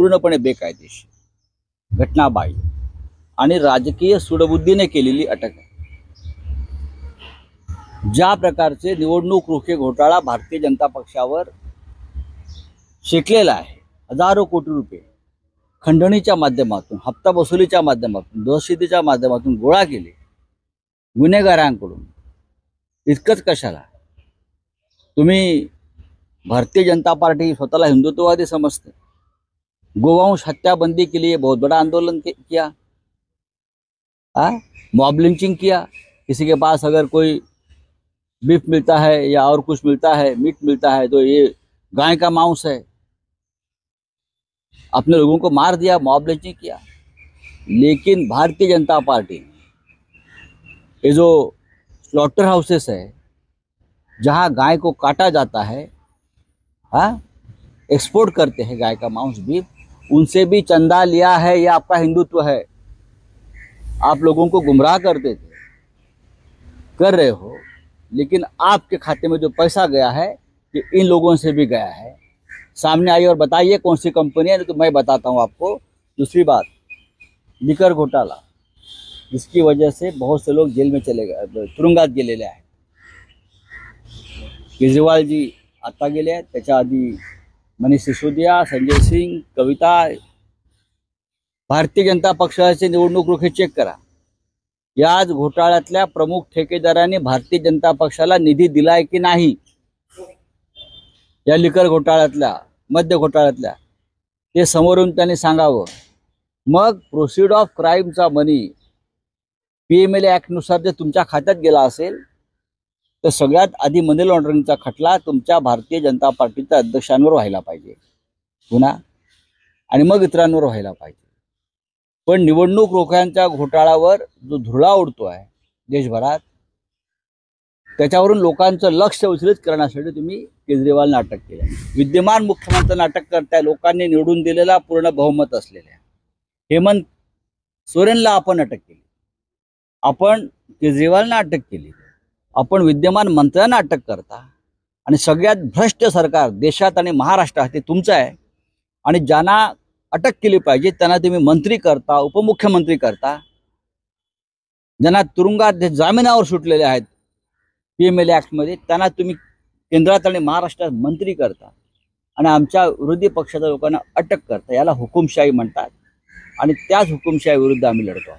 पूर्णपणे बेकायदेशीर, घटनाबाह्य आणि राजकीय सूडबुद्धीने केलेली अटक आहे। ज्या प्रकारचे निवडणूक रोखे घोटाळा भारतीय जनता पक्षावर शेकलेला आहे, हजारो कोटी रुपये खंडणीच्या माध्यमातून, हप्ता वसुलीच्या माध्यमातून, दहशतीच्या माध्यमातून गोळा केले गुन्हेगारांकडून, इतकंच कशाला तुम्ही भारतीय जनता पार्टी स्वतःला हिंदुत्ववादी समझते, गोवंश हत्या बंदी के लिए बहुत बड़ा आंदोलन किया, मॉब लिंचिंग किया। किसी के पास अगर कोई बीफ मिलता है या और कुछ मिलता है, मीट मिलता है, तो ये गाय का मांस है, अपने लोगों को मार दिया, मॉब लिंचिंग किया। लेकिन भारतीय जनता पार्टी ये जो स्लॉटर हाउसेस है जहां गाय को काटा जाता है, एक्सपोर्ट करते हैं गाय का मांस, बीफ, उनसे भी चंदा लिया है। ये आपका हिंदुत्व है। आप लोगों को गुमराह करते थे, कर रहे हो, लेकिन आपके खाते में जो पैसा गया है ये इन लोगों से भी गया है। सामने आइए और बताइए कौन सी कंपनी है, तो मैं बताता हूँ आपको। दूसरी बात, लिकर घोटाला, जिसकी वजह से बहुत से लोग जेल में चले गए, तुरुंगात गेलेले आहेत। केजरीवाल जी आता गेले आहेत, त्याच्या आधी मनीष सिसोदिया, संजय सिंग, कविता। भारतीय जनता पक्षाचे निवडणूक रोखे चेक करा। याच घोटाळ्यातल्या प्रमुख ठेकेदारांनी भारतीय जनता पक्षाला निधी दिलाय की नाही, या लिकर घोटाळ्यातल्या, मद्य घोटाळ्यातल्या, ते समोरून त्यांनी सांगावं। मग प्रोसीड ऑफ क्राईमचा मनी PMLA ॲक्ट नुसार जर तुमच्या खात्यात गेला असेल तर सगळ्यात आधी मनी लॉन्ड्रिंगचा खटला तुमच्या भारतीय जनता पार्टीच्या अध्यक्षांवर व्हायला पाहिजे पुन्हा, आणि मग इतरांवर व्हायला पाहिजे। पण निवडणूक रोख्यांच्या घोटाळ्यावर जो धुरळा उडतो आहे देशभरात, त्याच्यावरून लोकांचं लक्ष विचलित करण्यासाठी तुम्ही केजरीवालना अटक केली। विद्यमान मुख्यमंत्र्यांना अटक करताय, लोकांनी निवडून दिलेला पूर्ण बहुमत असलेल्या हेमंत सोरेनला आपण अटक केली, आपण केजरीवालना अटक केली, आपण विद्यमान मंत्र्यांना अटक करता, आणि सगळ्यात भ्रष्ट सरकार देशात आणि महाराष्ट्रात ते तुमचं आहे। आणि ज्यांना अटक केली पाहिजे त्यांना तुम्ही मंत्री करता, उपमुख्यमंत्री करता, ज्यांना तुरुंगात जामिनावर सुटलेले आहेत PMLA ॲक्टमध्ये, त्यांना तुम्ही केंद्रात आणि महाराष्ट्रात मंत्री करता, आणि आमच्या विरोधी पक्षाच्या लोकांना अटक करता। याला हुकुमशाही म्हणतात, आणि त्याच हुकुमशाही विरुद्ध आम्ही लढतो।